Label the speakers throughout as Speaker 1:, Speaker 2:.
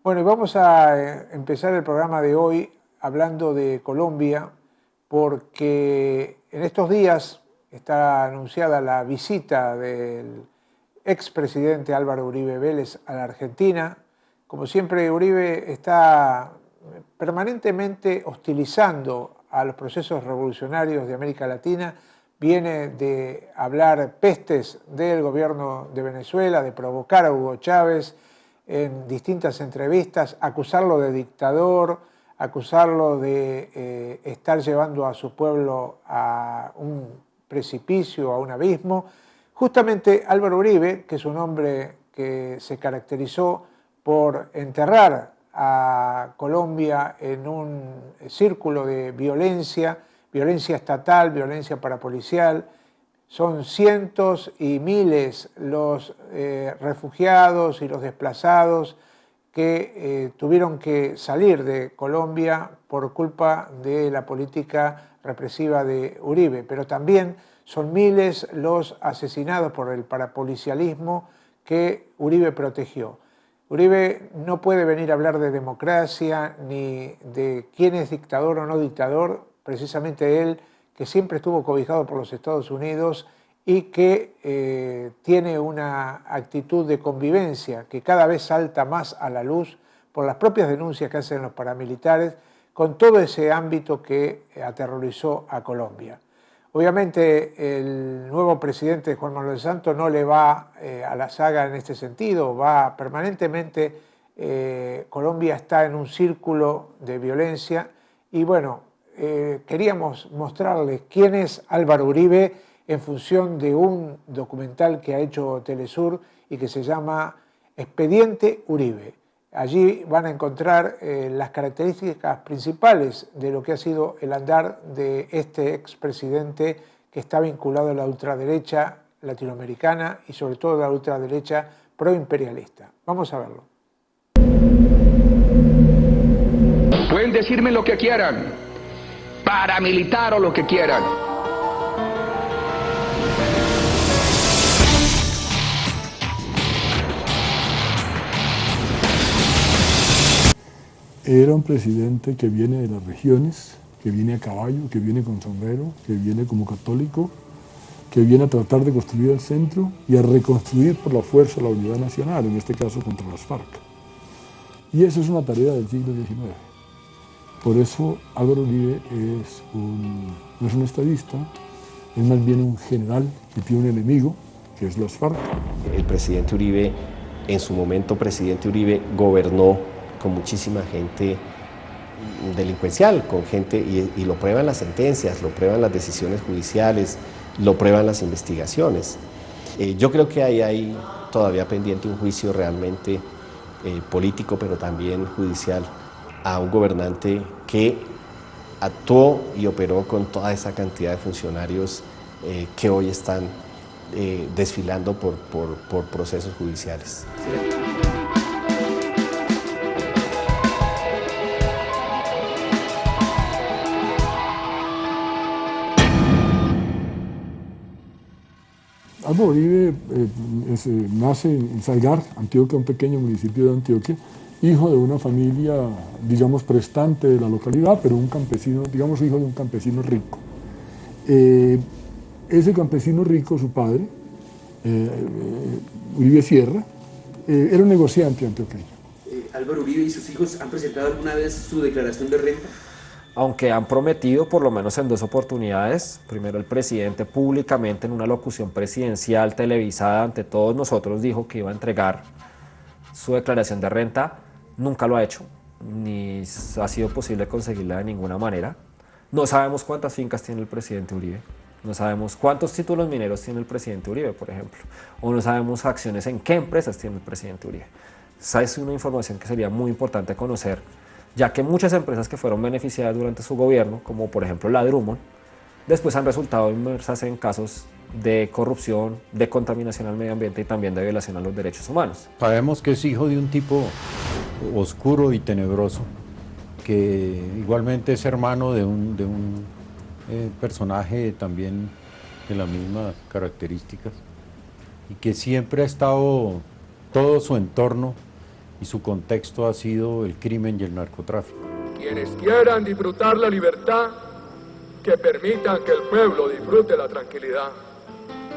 Speaker 1: Bueno, y vamos a empezar el programa de hoy hablando de Colombia, porque en estos días está anunciada la visita del expresidente Álvaro Uribe Vélez a la Argentina. Como siempre, Uribe está permanentemente hostilizando a los procesos revolucionarios de América Latina, viene de hablar pestes del gobierno de Venezuela, de provocar a Hugo Chávez en distintas entrevistas, acusarlo de dictador, acusarlo de estar llevando a su pueblo a un precipicio, a un abismo. Justamente Álvaro Uribe, que es un hombre que se caracterizó por enterrar a Colombia en un círculo de violencia, violencia estatal, violencia parapolicial. Son cientos y miles los refugiados y los desplazados que tuvieron que salir de Colombia por culpa de la política represiva de Uribe, pero también son miles los asesinados por el parapolicialismo que Uribe protegió. Uribe no puede venir a hablar de democracia ni de quién es dictador o no dictador, precisamente él, que siempre estuvo cobijado por los Estados Unidos y que tiene una actitud de convivencia que cada vez salta más a la luz por las propias denuncias que hacen los paramilitares con todo ese ámbito que aterrorizó a Colombia. Obviamente el nuevo presidente Juan Manuel Santos no le va a la saga en este sentido, va permanentemente, Colombia está en un círculo de violencia y bueno, queríamos mostrarles quién es Álvaro Uribe en función de un documental que ha hecho Telesur y que se llama Expediente Uribe. Allí van a encontrar las características principales de lo que ha sido el andar de este expresidente que está vinculado a la ultraderecha latinoamericana y sobre todo a la ultraderecha proimperialista. Vamos a verlo.
Speaker 2: Pueden decirme lo que quieran, paramilitar o lo que quieran.
Speaker 3: Era un presidente que viene de las regiones, que viene a caballo, que viene con sombrero, que viene como católico, que viene a tratar de construir el centro y a reconstruir por la fuerza la unidad nacional, en este caso contra las FARC. Y eso es una tarea del siglo XIX. Por eso Álvaro Uribe no es un estadista, es más bien un general que tiene un enemigo, que es las FARC.
Speaker 4: El presidente Uribe, en su momento presidente Uribe, gobernó con muchísima gente delincuencial, con gente, y lo prueban las sentencias, lo prueban las decisiones judiciales, lo prueban las investigaciones. Yo creo que ahí hay todavía pendiente un juicio realmente político, pero también judicial, a un gobernante que actuó y operó con toda esa cantidad de funcionarios que hoy están desfilando por procesos judiciales.
Speaker 3: Álvaro Uribe nace en Salgar, Antioquia, un pequeño municipio de Antioquia, hijo de una familia, digamos, prestante de la localidad, pero un campesino, digamos, hijo de un campesino rico. Ese campesino rico, su padre, Uribe Sierra, era un negociante antioqueño.
Speaker 5: ¿Álvaro Uribe y sus hijos han presentado alguna vez su declaración de renta?
Speaker 6: Aunque han prometido, por lo menos en 2 oportunidades, primero el presidente públicamente en una locución presidencial televisada ante todos nosotros dijo que iba a entregar su declaración de renta, nunca lo ha hecho, ni ha sido posible conseguirla de ninguna manera. No sabemos cuántas fincas tiene el presidente Uribe, no sabemos cuántos títulos mineros tiene el presidente Uribe, por ejemplo, o no sabemos acciones en qué empresas tiene el presidente Uribe. Esa es una información que sería muy importante conocer, ya que muchas empresas que fueron beneficiadas durante su gobierno, como por ejemplo la Drummond, después han resultado inmersas en casos de corrupción, de contaminación al medio ambiente y también de violación a los derechos humanos.
Speaker 7: Sabemos que es hijo de un tipo oscuro y tenebroso, que igualmente es hermano de un personaje también de las mismas características, y que siempre ha estado todo su entorno y su contexto ha sido el crimen y el narcotráfico.
Speaker 8: Quienes quieran disfrutar la libertad, que permitan que el pueblo disfrute la tranquilidad.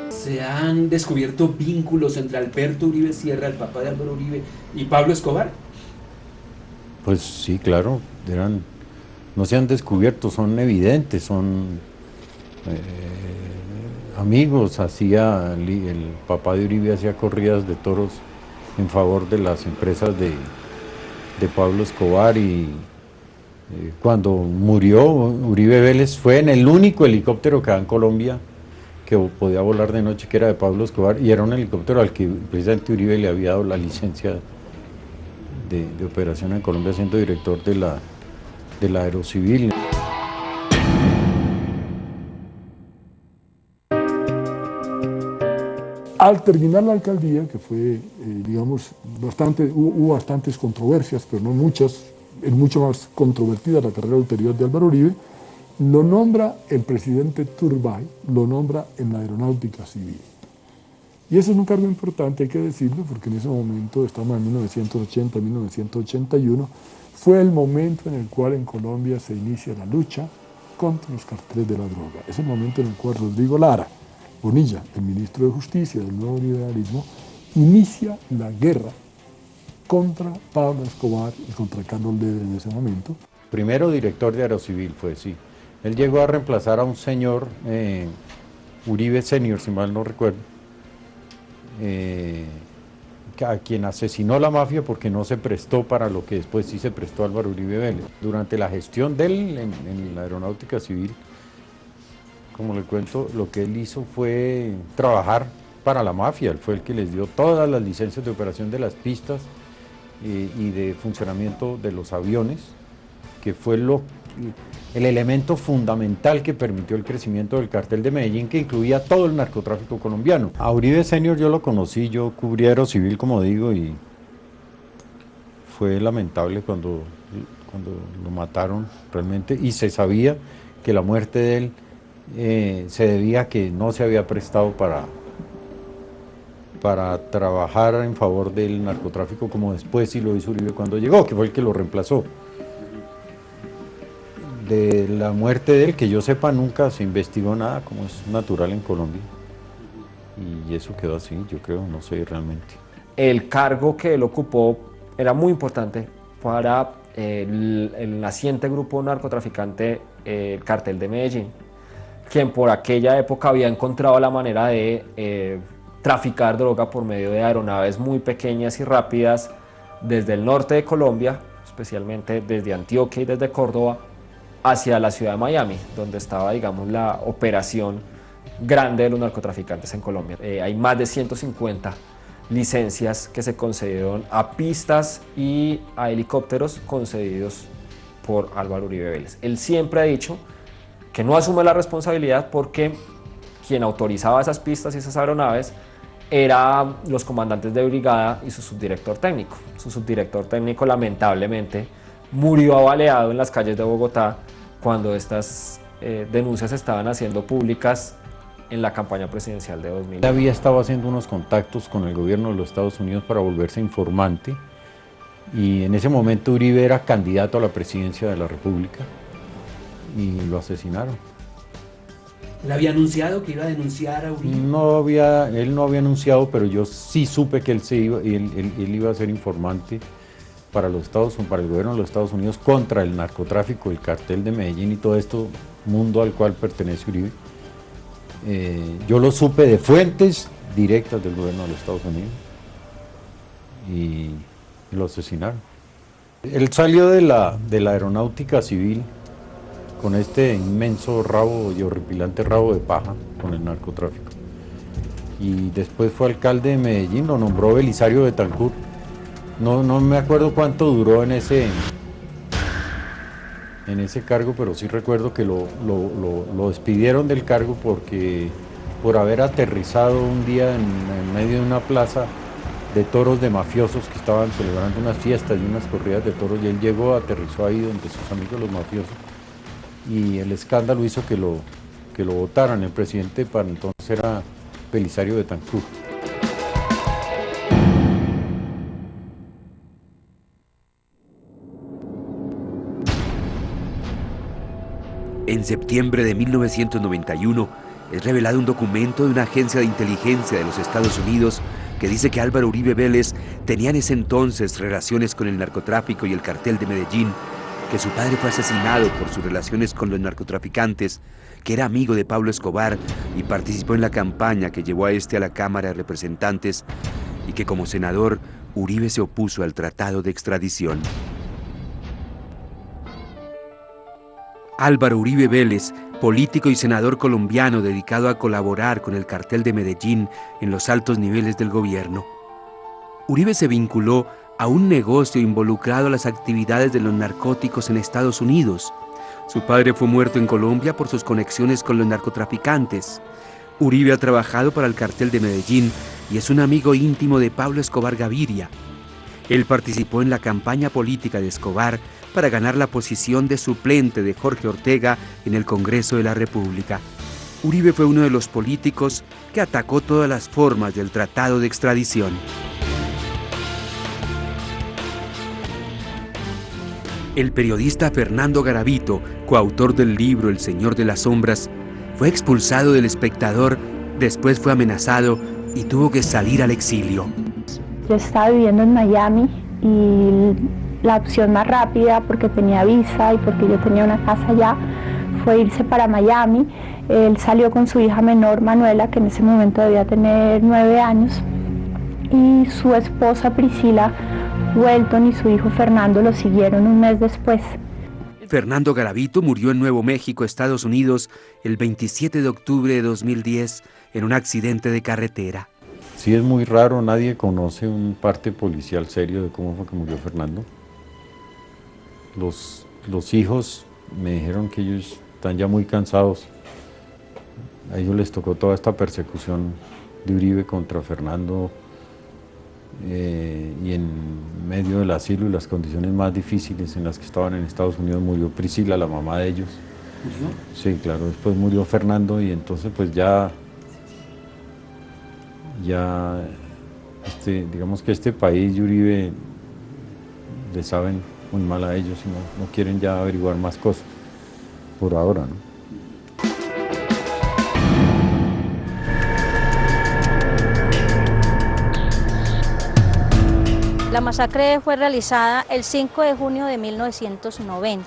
Speaker 5: ¿Se han descubierto vínculos entre Alberto Uribe Sierra, el papá de Álvaro Uribe, y Pablo Escobar?
Speaker 7: Pues sí, claro, no se han descubierto, son evidentes, son amigos. El papá de Uribe hacía corridas de toros en favor de las empresas de Pablo Escobar, y cuando murió Uribe Vélez fue en el único helicóptero que había en Colombia que podía volar de noche, que era de Pablo Escobar, y era un helicóptero al que precisamente Uribe le había dado la licencia de operación en Colombia, siendo director de la Aerocivil.
Speaker 3: Al terminar la alcaldía, que fue, digamos, hubo bastantes controversias, pero no muchas, es mucho más controvertida la carrera ulterior de Álvaro Uribe, lo nombra el presidente Turbay, lo nombra en la Aeronáutica Civil. Y eso es un cargo importante, hay que decirlo, porque en ese momento, estamos en 1980, 1981, fue el momento en el cual en Colombia se inicia la lucha contra los carteles de la droga. Es el momento en el cual Rodrigo Lara Bonilla, el ministro de Justicia del nuevo liberalismo, inicia la guerra contra Pablo Escobar y contra Carlos Leder en ese momento.
Speaker 7: Primero director de Aerocivil fue, sí. Él llegó a reemplazar a un señor, Uribe Senior, si mal no recuerdo, a quien asesinó la mafia porque no se prestó para lo que después sí se prestó Álvaro Uribe Vélez. Durante la gestión de él en la Aeronáutica Civil, como le cuento, lo que él hizo fue trabajar para la mafia. Él fue el que les dio todas las licencias de operación de las pistas y de funcionamiento de los aviones, que fue el elemento fundamental que permitió el crecimiento del cartel de Medellín, que incluía todo el narcotráfico colombiano. A Uribe Senior yo lo conocí, yo cubrí Aerocivil, como digo, y fue lamentable cuando lo mataron realmente, y se sabía que la muerte de él se debía a que no se había prestado para trabajar en favor del narcotráfico, como después sí lo hizo Uribe cuando llegó, que fue el que lo reemplazó. De la muerte de él, que yo sepa, nunca se investigó nada, como es natural en Colombia, y eso quedó así, yo creo, no sé realmente.
Speaker 6: El cargo que él ocupó era muy importante para el naciente grupo narcotraficante, el Cartel de Medellín, quien por aquella época había encontrado la manera de traficar droga por medio de aeronaves muy pequeñas y rápidas desde el norte de Colombia, especialmente desde Antioquia y desde Córdoba, hacia la ciudad de Miami, donde estaba, digamos, la operación grande de los narcotraficantes en Colombia. Hay más de 150 licencias que se concedieron a pistas y a helicópteros concedidos por Álvaro Uribe Vélez. Él siempre ha dicho que no asume la responsabilidad porque quien autorizaba esas pistas y esas aeronaves eran los comandantes de brigada y su subdirector técnico. Su subdirector técnico lamentablemente murió abaleado en las calles de Bogotá cuando estas denuncias se estaban haciendo públicas en la campaña presidencial de 2000.
Speaker 7: Él había estado haciendo unos contactos con el gobierno de los Estados Unidos para volverse informante, y en ese momento Uribe era candidato a la presidencia de la República y lo asesinaron.
Speaker 5: ¿Le había anunciado que iba a denunciar a Uribe?
Speaker 7: Él no había anunciado, pero yo sí supe que él iba a ser informante para el gobierno de los Estados Unidos contra el narcotráfico, el cartel de Medellín y todo esto, mundo al cual pertenece Uribe. Yo lo supe de fuentes directas del gobierno de los Estados Unidos y lo asesinaron. Él salió de la Aeronáutica Civil con este inmenso rabo y horripilante rabo de paja con el narcotráfico, y después fue alcalde de Medellín, lo nombró Belisario Betancur. No me acuerdo cuánto duró en ese cargo, pero sí recuerdo que lo despidieron del cargo por haber aterrizado un día en medio de una plaza de toros de mafiosos que estaban celebrando unas fiestas y unas corridas de toros, y él llegó, aterrizó ahí donde sus amigos los mafiosos, y el escándalo hizo que lo votaran. El presidente para entonces era Belisario Betancur.
Speaker 9: En septiembre de 1991 es revelado un documento de una agencia de inteligencia de los Estados Unidos que dice que Álvaro Uribe Vélez tenía en ese entonces relaciones con el narcotráfico y el cartel de Medellín, que su padre fue asesinado por sus relaciones con los narcotraficantes, que era amigo de Pablo Escobar y participó en la campaña que llevó a este a la Cámara de Representantes, y que como senador Uribe se opuso al tratado de extradición. Álvaro Uribe Vélez, político y senador colombiano dedicado a colaborar con el cartel de Medellín en los altos niveles del gobierno. Uribe se vinculó a un negocio involucrado a las actividades de los narcóticos en Estados Unidos. Su padre fue muerto en Colombia por sus conexiones con los narcotraficantes. Uribe ha trabajado para el cartel de Medellín y es un amigo íntimo de Pablo Escobar Gaviria. Él participó en la campaña política de Escobar para ganar la posición de suplente de Jorge Ortega en el Congreso de la República. Uribe fue uno de los políticos que atacó todas las formas del tratado de extradición. El periodista Fernando Garavito, coautor del libro El Señor de las Sombras, fue expulsado del Espectador, después fue amenazado y tuvo que salir al exilio.
Speaker 10: Yo estaba viviendo en Miami y la opción más rápida, porque tenía visa y porque yo tenía una casa allá, fue irse para Miami. Él salió con su hija menor, Manuela, que en ese momento debía tener 9 años, y su esposa Priscila Welton y su hijo Fernando lo siguieron un mes después.
Speaker 9: Fernando Garavito murió en Nuevo México, Estados Unidos, el 27 de octubre de 2010 en un accidente de carretera.
Speaker 7: Sí, es muy raro, nadie conoce un parte policial serio de cómo fue que murió Fernando. Los hijos me dijeron que ellos están ya muy cansados. A ellos les tocó toda esta persecución de Uribe contra Fernando, y en medio del asilo y las condiciones más difíciles en las que estaban en Estados Unidos murió Priscila, la mamá de ellos.
Speaker 5: ¿Murió?
Speaker 7: Sí, claro, después murió Fernando y entonces pues ya digamos que este país y Uribe le saben muy mal a ellos y no quieren ya averiguar más cosas por ahora, ¿no?
Speaker 11: La masacre fue realizada el 5 de junio de 1990.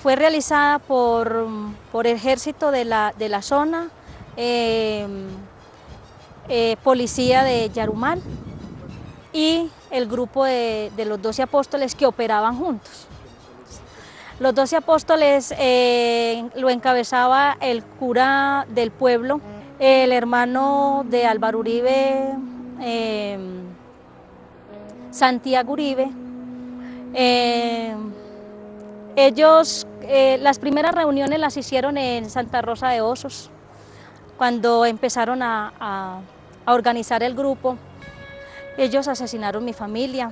Speaker 11: Fue realizada por ejército de la zona, policía de Yarumal y el grupo de los 12 apóstoles que operaban juntos. Los 12 apóstoles lo encabezaba el cura del pueblo, el hermano de Álvaro Uribe, Santiago Uribe. Ellos, las primeras reuniones las hicieron en Santa Rosa de Osos, cuando empezaron a organizar el grupo. Ellos asesinaron mi familia.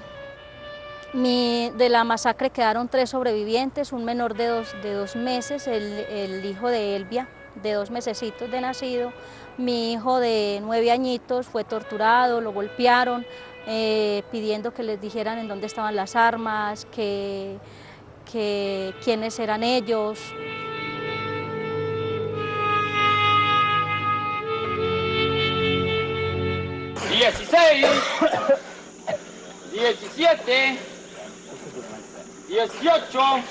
Speaker 11: De la masacre quedaron 3 sobrevivientes, un menor de dos meses, el hijo de Elvia, de 2 mesecitos de nacido. Mi hijo de 9 añitos fue torturado, lo golpearon, pidiendo que les dijeran en dónde estaban las armas, quiénes eran ellos.
Speaker 12: ¡16! ¡17! ¡18!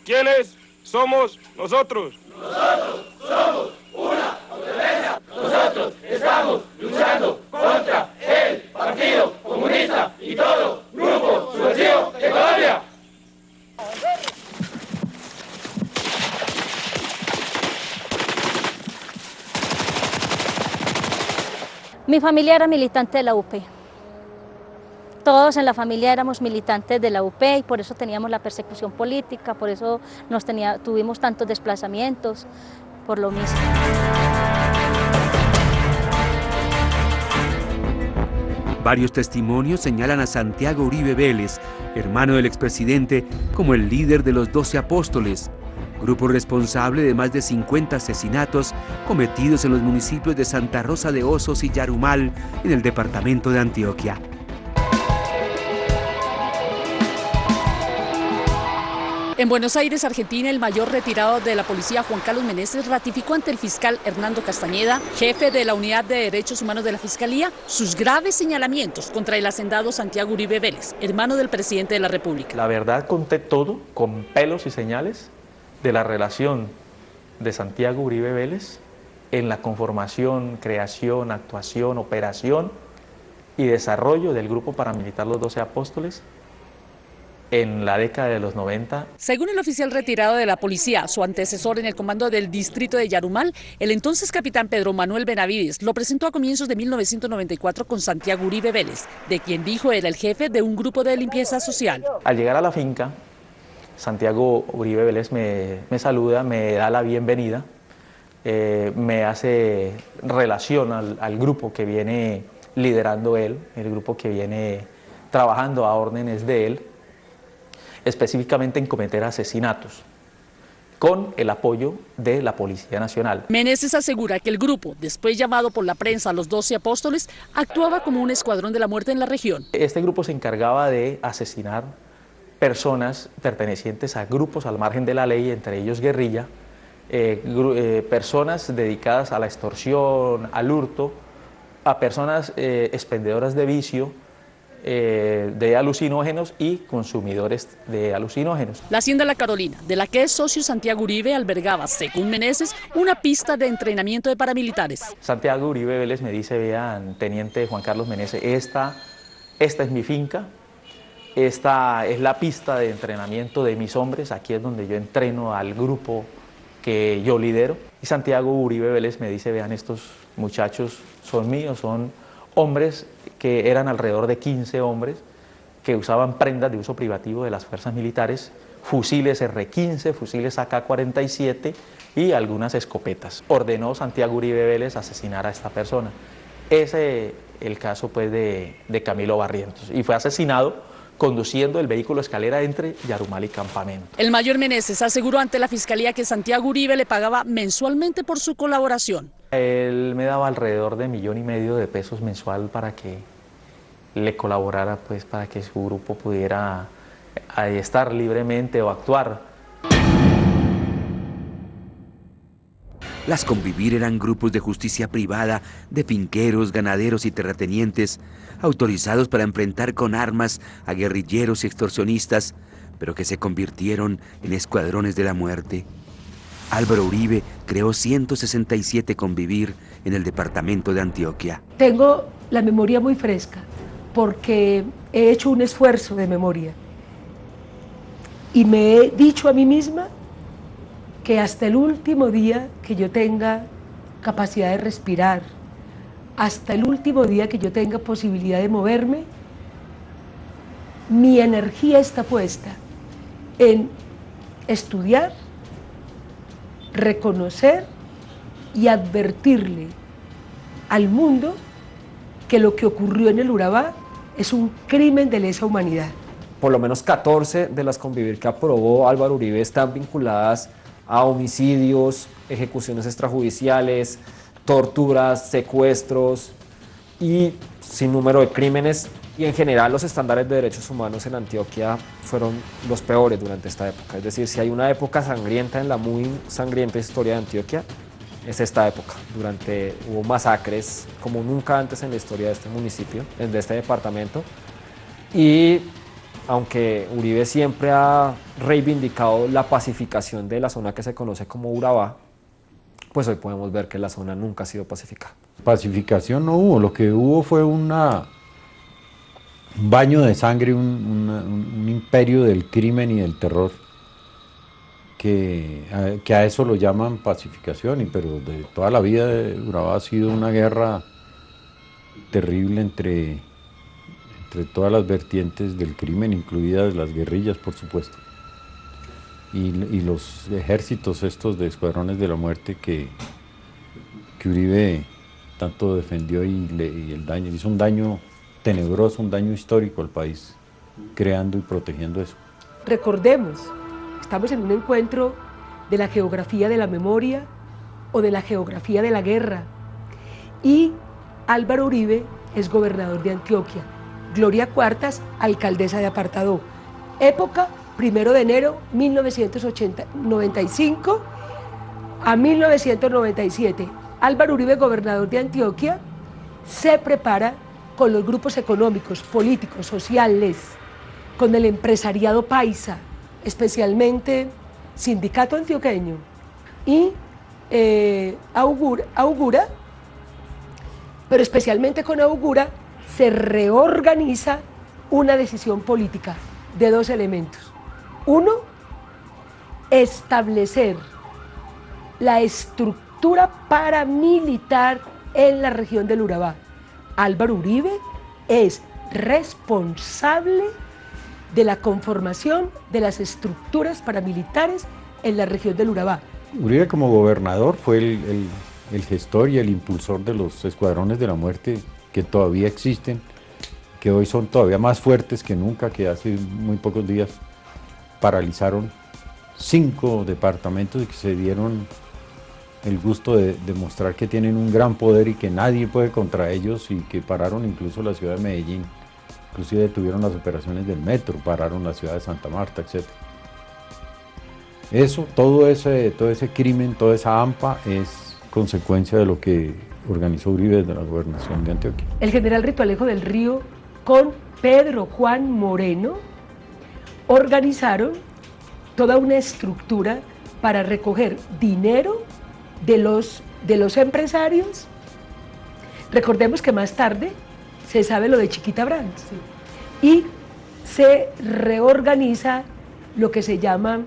Speaker 13: ¿Quiénes somos nosotros?
Speaker 12: Nosotros somos una autodefensa. Nosotros estamos luchando contra el Partido Comunista y todo grupo subversivo de Colombia.
Speaker 11: Mi familia era militante de la UP. Todos en la familia éramos militantes de la UP y por eso teníamos la persecución política, por eso tuvimos tantos desplazamientos, por lo mismo.
Speaker 9: Varios testimonios señalan a Santiago Uribe Vélez, hermano del expresidente, como el líder de los 12 apóstoles, grupo responsable de más de 50 asesinatos cometidos en los municipios de Santa Rosa de Osos y Yarumal, en el departamento de Antioquia.
Speaker 14: En Buenos Aires, Argentina, el mayor retirado de la policía, Juan Carlos Meneses, ratificó ante el fiscal Hernando Castañeda, jefe de la Unidad de Derechos Humanos de la Fiscalía, sus graves señalamientos contra el hacendado Santiago Uribe Vélez, hermano del presidente de la República.
Speaker 15: La verdad, conté todo, con pelos y señales, de la relación de Santiago Uribe Vélez en la conformación, creación, actuación, operación y desarrollo del grupo paramilitar Los 12 Apóstoles en la década de los 90.
Speaker 14: Según el oficial retirado de la policía, su antecesor en el comando del distrito de Yarumal, el entonces capitán Pedro Manuel Benavides, lo presentó a comienzos de 1994 con Santiago Uribe Vélez, de quien dijo era el jefe de un grupo de limpieza social.
Speaker 15: Al llegar a la finca, Santiago Uribe Vélez me saluda, me da la bienvenida, me hace relación al grupo que viene liderando él, el grupo que viene trabajando a órdenes de él, específicamente en cometer asesinatos, con el apoyo de la Policía Nacional.
Speaker 14: Meneses asegura que el grupo, después llamado por la prensa Los 12 Apóstoles, actuaba como un escuadrón de la muerte en la región.
Speaker 15: Este grupo se encargaba de asesinar personas pertenecientes a grupos al margen de la ley, entre ellos guerrilla, personas dedicadas a la extorsión, al hurto, a personas expendedoras de vicio, de alucinógenos y consumidores de alucinógenos.
Speaker 14: La Hacienda La Carolina, de la que es socio Santiago Uribe, albergaba, según Meneses, una pista de entrenamiento de paramilitares.
Speaker 15: Santiago Uribe Vélez me dice, vean, teniente Juan Carlos Meneses, esta es mi finca, esta es la pista de entrenamiento de mis hombres, aquí es donde yo entreno al grupo que yo lidero. Y Santiago Uribe Vélez me dice, vean, estos muchachos son míos, son hombres que eran alrededor de 15 hombres que usaban prendas de uso privativo de las fuerzas militares, fusiles R-15, fusiles AK-47 y algunas escopetas. Ordenó Santiago Uribe Vélez asesinar a esta persona. Ese es el caso pues, de Camilo Barrientos, y fue asesinado conduciendo el vehículo escalera entre Yarumal y Campamento.
Speaker 14: El mayor Meneses aseguró ante la Fiscalía que Santiago Uribe le pagaba mensualmente por su colaboración.
Speaker 15: Él me daba alrededor de $1,5 millones de pesos mensual para que le colaborara, pues, para que su grupo pudiera estar libremente o actuar.
Speaker 9: Las Convivir eran grupos de justicia privada, de finqueros, ganaderos y terratenientes, autorizados para enfrentar con armas a guerrilleros y extorsionistas, pero que se convirtieron en escuadrones de la muerte. Álvaro Uribe creó 167 Convivir en el departamento de Antioquia.
Speaker 16: Tengo la memoria muy fresca porque he hecho un esfuerzo de memoria y me he dicho a mí misma que hasta el último día que yo tenga capacidad de respirar, hasta el último día que yo tenga posibilidad de moverme, mi energía está puesta en estudiar, reconocer y advertirle al mundo que lo que ocurrió en el Urabá es un crimen de lesa humanidad.
Speaker 6: Por lo menos 14 de las Convivir que aprobó Álvaro Uribe están vinculadas a homicidios, ejecuciones extrajudiciales, torturas, secuestros y sin número de crímenes, y en general los estándares de derechos humanos en Antioquia fueron los peores durante esta época. Es decir, si hay una época sangrienta en la muy sangrienta historia de Antioquia, es esta época. Hubo masacres como nunca antes en la historia de este municipio, de este departamento, y aunque Uribe siempre ha reivindicado la pacificación de la zona que se conoce como Urabá, pues hoy podemos ver que la zona nunca ha sido pacificada.
Speaker 7: Pacificación no hubo, lo que hubo fue un baño de sangre, un imperio del crimen y del terror, que a eso lo llaman pacificación, pero de toda la vida Urabá ha sido una guerra terrible entre todas las vertientes del crimen, incluidas las guerrillas, por supuesto, y los ejércitos estos de escuadrones de la muerte que Uribe tanto defendió y el daño, hizo un daño tenebroso, un daño histórico al país, creando y protegiendo eso.
Speaker 16: Recordemos, estamos en un encuentro de la geografía de la memoria o de la geografía de la guerra, y Álvaro Uribe es gobernador de Antioquia, Gloria Cuartas, alcaldesa de Apartadó, época 1 de enero de 1995 a 1997. Álvaro Uribe, gobernador de Antioquia, se prepara con los grupos económicos, políticos, sociales, con el empresariado paisa, especialmente Sindicato Antioqueño, y Augura, pero especialmente con Augura, se reorganiza una decisión política de 2 elementos. Uno, establecer la estructura paramilitar en la región del Urabá. Álvaro Uribe es responsable de la conformación de las estructuras paramilitares en la región del Urabá.
Speaker 7: Uribe como gobernador fue el gestor y el impulsor de los escuadrones de la muerte que todavía existen, que hoy son todavía más fuertes que nunca, que hace muy pocos días paralizaron 5 departamentos y que se dieron el gusto de demostrar que tienen un gran poder y que nadie puede contra ellos, y que pararon incluso la ciudad de Medellín, inclusive detuvieron las operaciones del metro, pararon la ciudad de Santa Marta, etc. Eso, todo ese crimen, toda esa AMPA es consecuencia de lo que organizó Uribe desde la gobernación de Antioquia.
Speaker 16: El general Ritualejo del Río con Pedro Juan Moreno organizaron toda una estructura para recoger dinero de los empresarios. Recordemos que más tarde se sabe lo de Chiquita Brands, y se reorganiza lo que se llama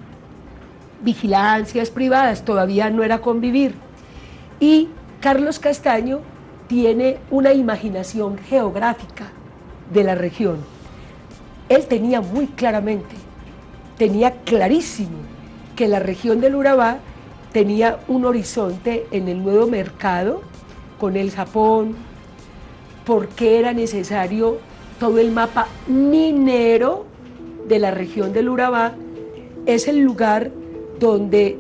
Speaker 16: vigilancias privadas, todavía no era convivir, y Carlos Castaño tiene una imaginación geográfica de la región. Él tenía muy claramente, tenía clarísimo que la región del Urabá tenía un horizonte en el nuevo mercado con el Japón, porque era necesario todo el mapa minero de la región del Urabá. Es el lugar donde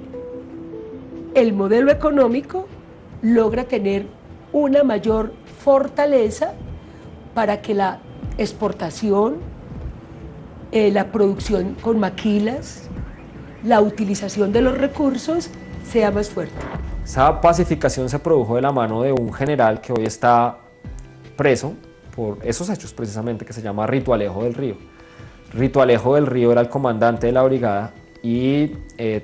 Speaker 16: el modelo económico logra tener una mayor fortaleza para que la exportación, la producción con maquilas, la utilización de los recursos sea más fuerte.
Speaker 6: Esa pacificación se produjo de la mano de un general que hoy está preso por esos hechos precisamente, que se llama Ritualejo del Río. Ritualejo del Río era el comandante de la brigada, y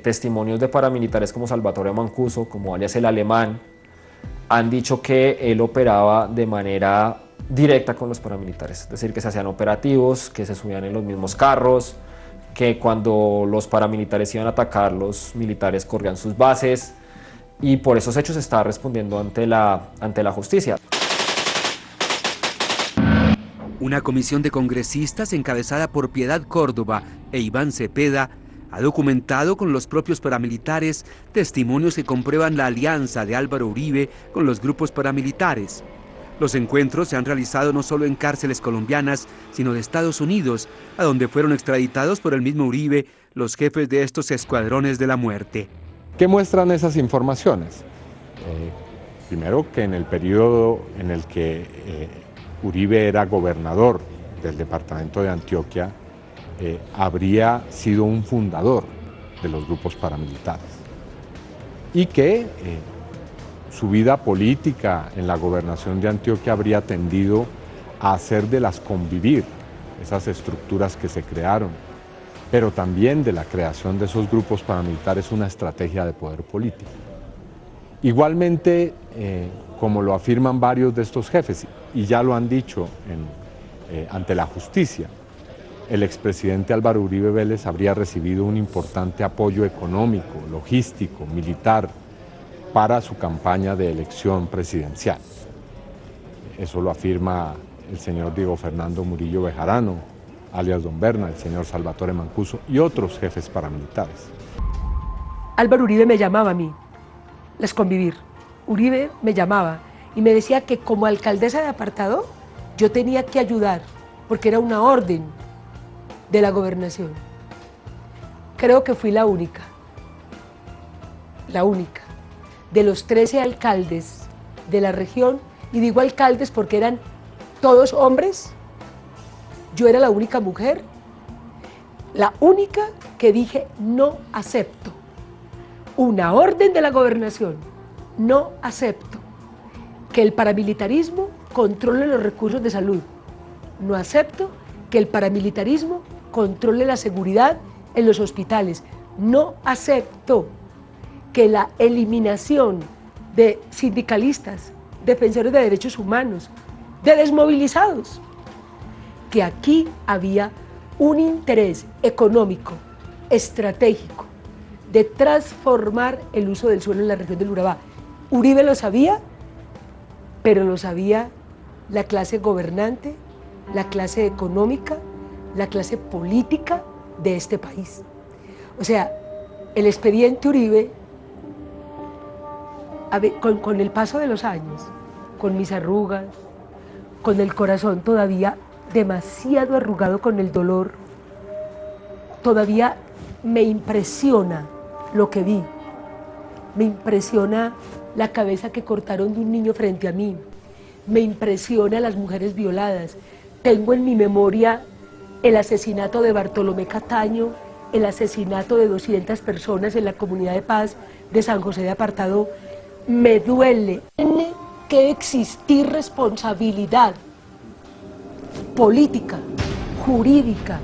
Speaker 6: testimonios de paramilitares como Salvatore Mancuso, como alias el Alemán, han dicho que él operaba de manera directa con los paramilitares, es decir, que se hacían operativos, que se subían en los mismos carros, que cuando los paramilitares iban a atacar, los militares corrían sus bases, y por esos hechos está respondiendo ante la justicia.
Speaker 9: Una comisión de congresistas encabezada por Piedad Córdoba e Iván Cepeda ha documentado con los propios paramilitares testimonios que comprueban la alianza de Álvaro Uribe con los grupos paramilitares. Los encuentros se han realizado no solo en cárceles colombianas, sino de Estados Unidos, a donde fueron extraditados por el mismo Uribe los jefes de estos escuadrones de la muerte.
Speaker 17: ¿Qué muestran esas informaciones? Primero, que en el periodo en el que Uribe era gobernador del departamento de Antioquia, habría sido un fundador de los grupos paramilitares, y que su vida política en la gobernación de Antioquia habría tendido a hacer de las convivir, esas estructuras que se crearon, pero también de la creación de esos grupos paramilitares, una estrategia de poder político. Igualmente, como lo afirman varios de estos jefes, y ya lo han dicho ante la justicia, el expresidente Álvaro Uribe Vélez habría recibido un importante apoyo económico, logístico, militar para su campaña de elección presidencial. Eso lo afirma el señor Diego Fernando Murillo Bejarano, alias Don Berna, el señor Salvatore Mancuso y otros jefes paramilitares.
Speaker 16: Álvaro Uribe me llamaba a mí, las convivir. Uribe me llamaba y me decía que como alcaldesa de apartado yo tenía que ayudar, porque era una orden de la gobernación. Creo que fui la única de los 13 alcaldes de la región, y digo alcaldes porque eran todos hombres, yo era la única mujer la única que dije no acepto. Una orden de la gobernación, no acepto que el paramilitarismo controle los recursos de salud. No acepto que el paramilitarismo controle la seguridad en los hospitales. No acepto que la eliminación de sindicalistas, defensores de derechos humanos, de desmovilizados, que aquí había un interés económico, estratégico, de transformar el uso del suelo en la región del Urabá. Uribe lo sabía, pero lo sabía la clase gobernante, la clase económica, la clase política de este país. O sea, el expediente Uribe, con el paso de los años, con mis arrugas, con el corazón todavía demasiado arrugado con el dolor, todavía me impresiona lo que vi, me impresiona la cabeza que cortaron de un niño frente a mí, me impresiona las mujeres violadas. Tengo en mi memoria el asesinato de Bartolomé Cataño, el asesinato de 200 personas en la comunidad de paz de San José de Apartadó. Me duele. Tiene que existir responsabilidad política, jurídica,